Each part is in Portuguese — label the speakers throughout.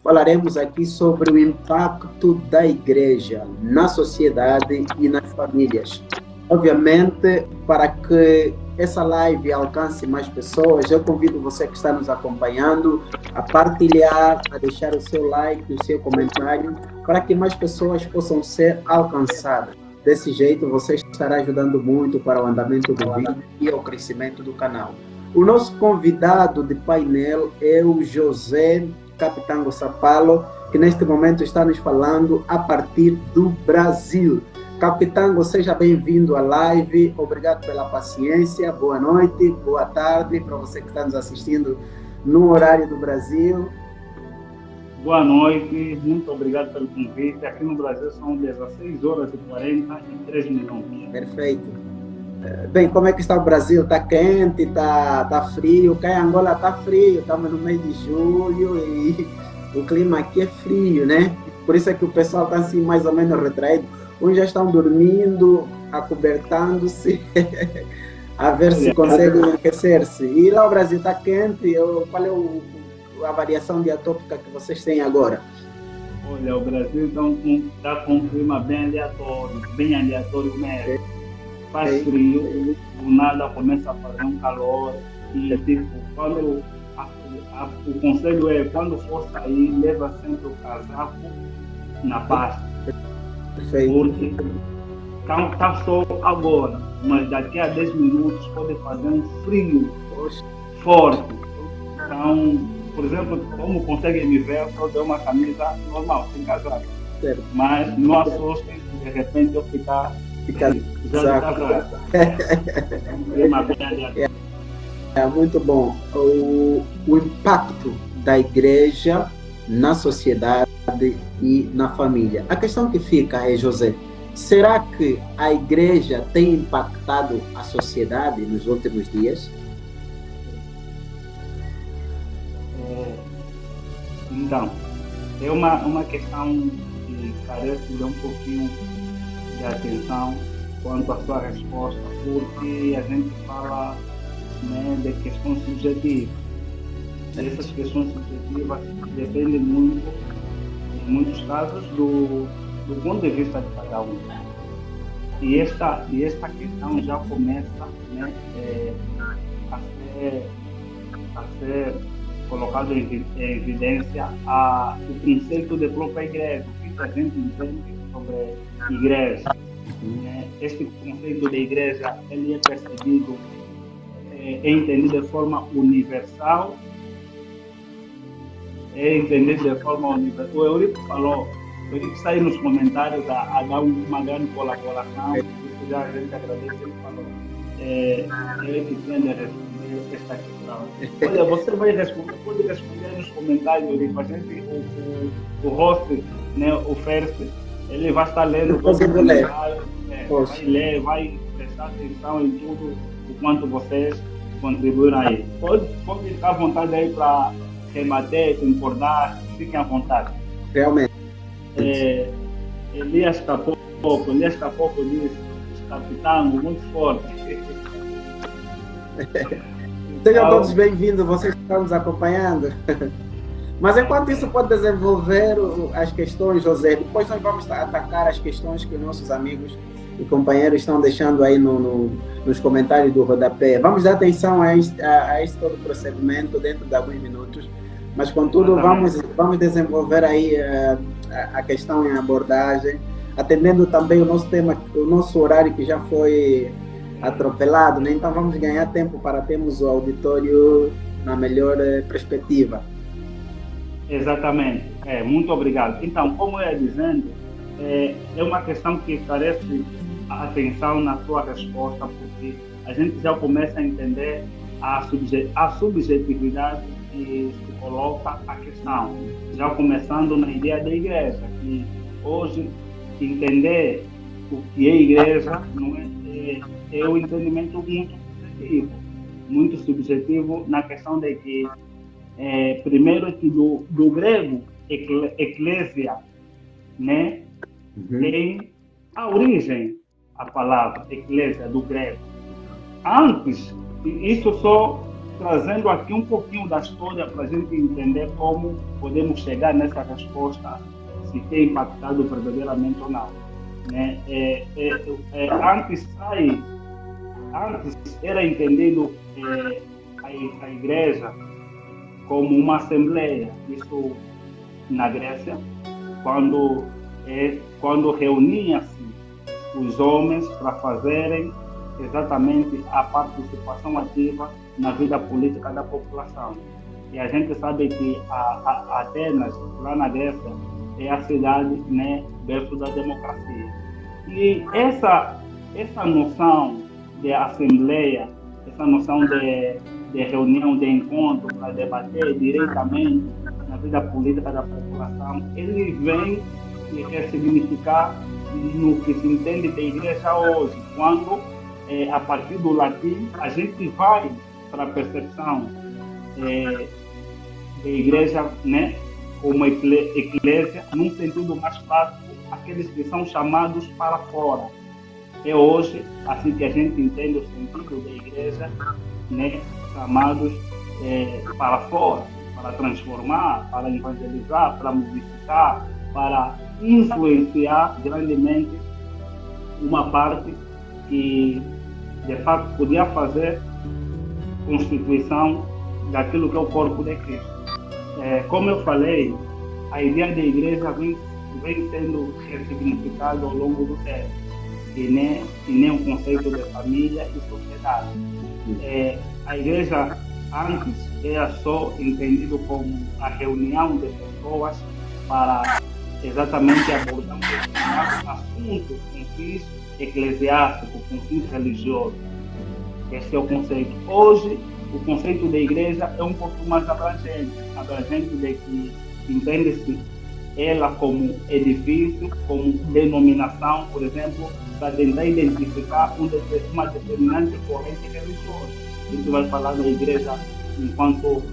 Speaker 1: falaremos aqui sobre o impacto da igreja na sociedade e nas famílias. Obviamente, para que essa live alcance mais pessoas, eu convido você que está nos acompanhando a partilhar, a deixar o seu like, o seu comentário, para que mais pessoas possam ser alcançadas. Desse jeito, você estará ajudando muito para o andamento do vídeo e ao crescimento do canal. O nosso convidado de painel é o José Capitango Sapalo, que neste momento está nos falando a partir do Brasil. Capitango, seja bem-vindo à live, obrigado pela paciência, boa noite, boa tarde para você que está nos assistindo no horário do Brasil.
Speaker 2: Boa noite, muito obrigado pelo convite. Aqui no Brasil são 16 horas e 43 minutos.
Speaker 1: Perfeito. Bem, como é que está o Brasil? Está quente, está frio? Cá em Angola está frio, estamos no mês de julho e o clima aqui é frio, né? Por isso é que o pessoal está assim mais ou menos retraído. Uns já estão dormindo, acobertando-se, a ver se conseguem aquecer-se. E lá o Brasil está quente, qual é a variação diatópica que vocês têm agora?
Speaker 2: Olha, o Brasil está com um clima bem aleatório mesmo. Faz frio, do nada começa a fazer um calor e tipo, quando o conselho é, quando for sair, leva sempre o casaco na pasta.
Speaker 1: Perfeito.
Speaker 2: Porque está sol agora, mas daqui a 10 minutos pode fazer um frio forte. Então, por exemplo, como conseguem me ver, eu dou uma camisa normal, sem casaco.
Speaker 1: Certo.
Speaker 2: Mas não assustem se de repente eu ficar já de casaco.
Speaker 1: É muito bom. O impacto da igreja na sociedade e na família. A questão que fica é, José, será que a igreja tem impactado a sociedade nos últimos dias?
Speaker 2: Então, é uma questão que carece de um pouquinho de atenção quanto à sua resposta, porque a gente fala, né, de questões subjetivas. Essas questões subjetivas dependem muito, em muitos casos, do ponto de vista de cada um. E esta questão já começa, né, a ser colocado em evidência o conceito de própria igreja, o que a gente entende sobre igreja. Este conceito de igreja ele é percebido, é entendido de forma universal. O Eurico falou, o Eurico saiu nos comentários a dar uma grande colaboração, isso já a gente agradece, ele falou. Ele que tem de responder esta questão. Olha, você pode responder nos comentários, Eurico, a gente, o host, né, o First, ele vai estar lendo todos os comentários, vai ler, vai prestar atenção em tudo o quanto vocês contribuíram aí. Pode ficar à vontade aí para rebater, concordar, fiquem à vontade.
Speaker 1: Realmente.
Speaker 2: Elias Capoco disse, Capitango, muito forte.
Speaker 1: Sejam todos bem-vindos, vocês que estão nos acompanhando. Mas enquanto isso pode desenvolver as questões, José, depois nós vamos atacar as questões que os nossos amigos e companheiros estão deixando aí nos comentários do rodapé. Vamos dar atenção a este todo procedimento dentro de alguns minutos, mas contudo vamos desenvolver aí a questão em abordagem, atendendo também o nosso tema, o nosso horário que já foi atropelado, né? Então vamos ganhar tempo para termos o auditório na melhor perspectiva.
Speaker 2: Exatamente, muito obrigado. Então, como eu ia dizendo, é uma questão que carece atenção na sua resposta, porque a gente já começa a entender a subjetividade que se coloca a questão, já começando na ideia da igreja, que hoje entender o que é igreja não é um entendimento muito subjetivo na questão de que primeiro que do grego eclésia, né, tem a origem, a palavra eclésia do grego. Antes, isso só trazendo aqui um pouquinho da história para a gente entender como podemos chegar nessa resposta, se tem impactado verdadeiramente ou não. Né? Antes era entendido a igreja como uma assembleia, isso na Grécia, quando reuniam-se os homens para fazerem exatamente a participação ativa na vida política da população. E a gente sabe que a Atenas, lá na Grécia, é a cidade, né, berço da democracia. E essa noção de assembleia, essa noção de reunião, de encontro para debater diretamente na vida política da população, ele vem se ressignificar no que se entende da igreja hoje, quando, a partir do latim, a gente vai para a percepção da igreja, né, como eclésia, num sentido mais prático, aqueles que são chamados para fora. É hoje assim que a gente entende o sentido da igreja, né, chamados para fora, para transformar, para evangelizar, para modificar, para influenciar grandemente uma parte que, de fato, podia fazer constituição daquilo que é o corpo de Cristo. Como eu falei, a ideia da igreja vem sendo ressignificada ao longo do tempo, e nem o conceito de família e sociedade. A igreja antes era só entendido como a reunião de pessoas para exatamente abordar um determinado assunto com fins eclesiásticos, com fins religiosos. Esse é o conceito. Hoje, o conceito da igreja é um pouco mais abrangente de que entende-se ela como edifício, como denominação, por exemplo, para tentar identificar uma determinante corrente religiosa. Isso vai falar da igreja enquanto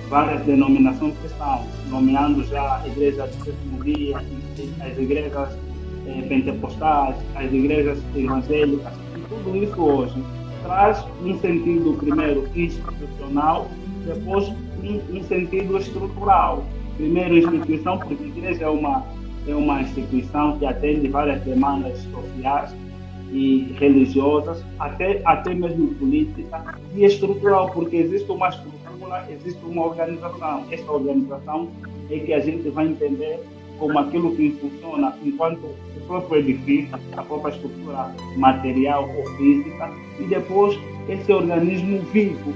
Speaker 2: várias denominações cristãs, nomeando já a igreja do sétimo dia, as igrejas pentecostais, as igrejas evangélicas, e tudo isso hoje traz um sentido, primeiro, institucional, depois um sentido estrutural. Primeiro, instituição, porque a igreja é uma instituição que atende várias demandas sociais e religiosas, até mesmo política, e estrutural, porque existe uma estrutura, existe uma organização. Essa organização é que a gente vai entender como aquilo que funciona enquanto o próprio edifício, a própria estrutura material ou física, e depois esse organismo vivo,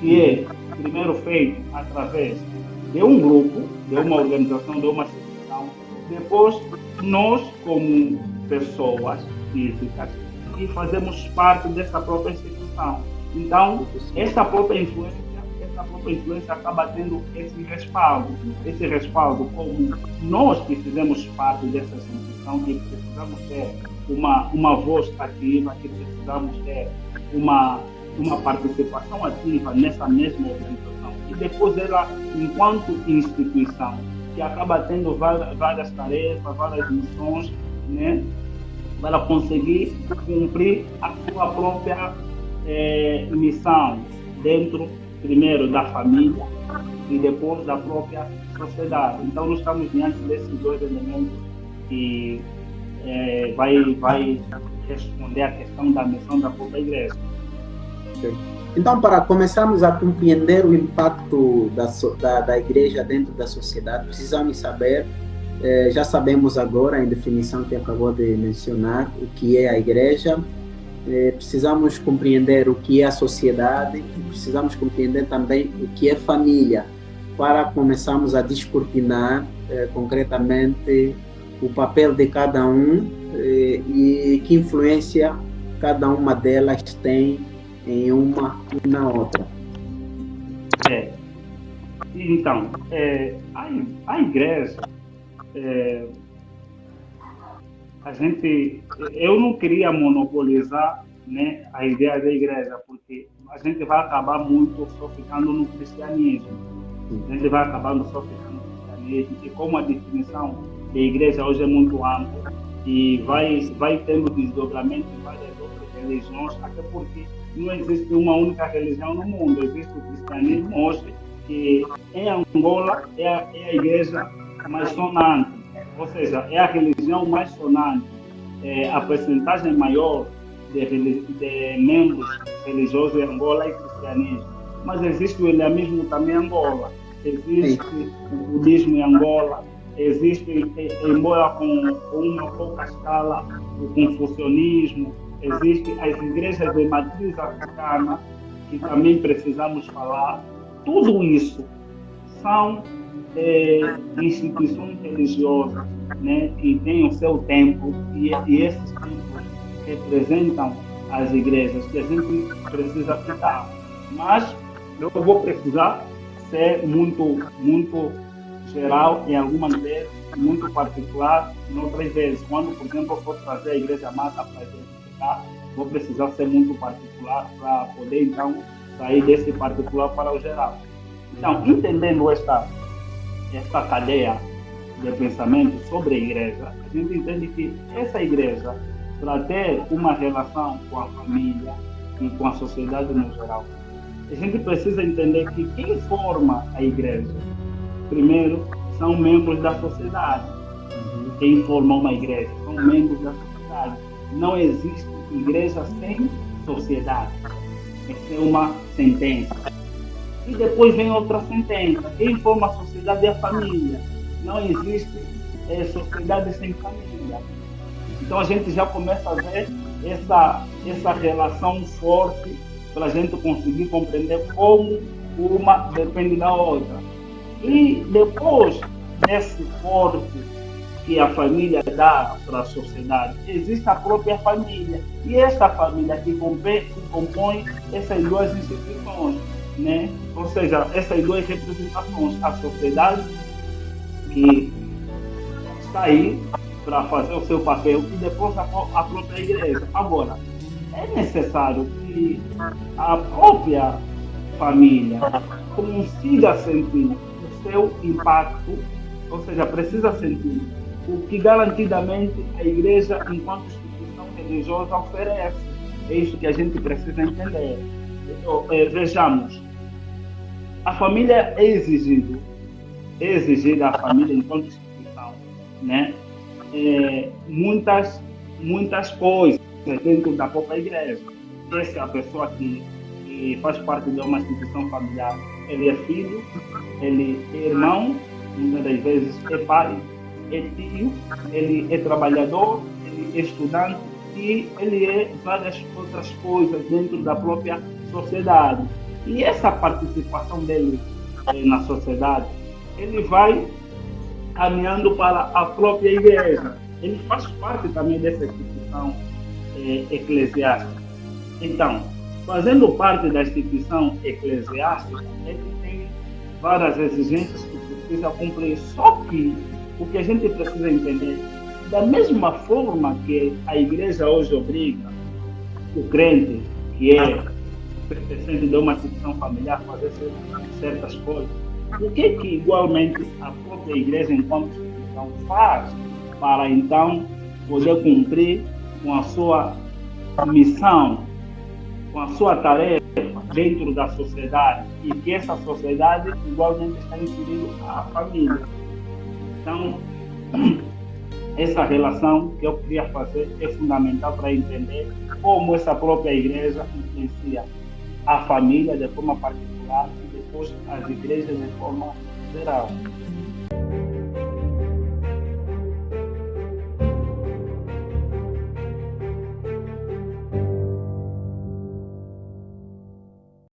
Speaker 2: que é primeiro feito através de um grupo, de uma organização, de uma instituição, depois nós, como pessoas físicas, que fazemos parte dessa própria instituição. Então, essa própria influência acaba tendo esse respaldo como nós que fizemos parte dessa instituição, que precisamos ter uma voz ativa, que precisamos ter uma participação ativa nessa mesma organização. E depois ela, enquanto instituição, que acaba tendo várias tarefas, várias missões, né, para conseguir cumprir a sua própria missão dentro, primeiro, da família e depois da própria sociedade. Então, nós estamos diante desses dois elementos que vai responder à questão da missão da própria igreja.
Speaker 1: Então, para começarmos a compreender o impacto da igreja dentro da sociedade, precisamos saber, já sabemos agora, em definição que acabou de mencionar, o que é a igreja, precisamos compreender o que é a sociedade, precisamos compreender também o que é família, para começarmos a descortinar concretamente o papel de cada um e que influência cada uma delas tem em uma e na outra.
Speaker 2: Então, a igreja, eu não queria monopolizar, né, a ideia da igreja, porque a gente vai acabar muito só ficando no cristianismo. A gente vai acabando só ficando no cristianismo, e como a definição da igreja hoje é muito ampla, e vai tendo desdobramento em várias outras religiões, até porque não existe uma única religião no mundo, existe o cristianismo hoje, que em Angola é a igreja mais sonante, ou seja, é a religião mais sonante, a percentagem maior de membros religiosos em Angola é cristianismo. Mas existe o islamismo também em Angola, existe o budismo em Angola, existe, embora com uma pouca escala, o confucionismo, existem as igrejas de matriz africana, que também precisamos falar. Tudo isso são instituições religiosas, né, que têm o seu tempo, e esses tempos representam as igrejas, que a gente precisa cuidar. Mas eu vou precisar ser muito geral em algumas vezes, muito particular em outras vezes. Quando, por exemplo, eu for trazer a igreja mata para exemplificar, vou precisar ser muito particular para poder, então, sair desse particular para o geral. Então, entendendo esta cadeia de pensamento sobre a igreja, a gente entende que essa igreja, para ter uma relação com a família e com a sociedade no geral, a gente precisa entender que quem forma a igreja, primeiro, são membros da sociedade. Quem forma uma igreja são membros da sociedade. Não existe igreja sem sociedade. Essa é uma sentença. E depois vem outra sentença. Quem forma a sociedade é a família. Não existe sociedade sem família. Então a gente já começa a ver essa relação forte para a gente conseguir compreender como uma depende da outra. E depois desse corte que a família dá para a sociedade, existe a própria família. E esta família que compõe essas duas instituições, né? Ou seja, essas duas representações, a sociedade que está aí para fazer o seu papel e depois a própria igreja. Agora, é necessário que a própria família consiga sentir o seu impacto, ou seja, precisa sentir o que garantidamente a igreja, enquanto instituição religiosa, oferece. É isso que a gente precisa entender. Então, vejamos, a família é exigida a família enquanto instituição, né? Muitas coisas dentro da própria igreja. Essa é a pessoa que faz parte de uma instituição familiar. Ele é filho, ele é irmão, muitas das vezes é pai, é tio, ele é trabalhador, ele é estudante e ele é várias outras coisas dentro da própria sociedade. E essa participação dele na sociedade, ele vai caminhando para a própria igreja. Ele faz parte também dessa instituição eclesiástica. Então, fazendo parte da instituição eclesiástica, ele tem várias exigências que precisa cumprir. Só que o que a gente precisa entender, da mesma forma que a igreja hoje obriga o crente, que é pertencente de uma instituição familiar, a fazer certas coisas, o que igualmente a própria igreja, enquanto instituição, faz para então poder cumprir com a sua missão, com a sua tarefa dentro da sociedade, e que essa sociedade igualmente está inserindo a família. Então, essa relação que eu queria fazer é fundamental para entender como essa própria igreja influencia a família de forma particular e depois as igrejas de forma geral.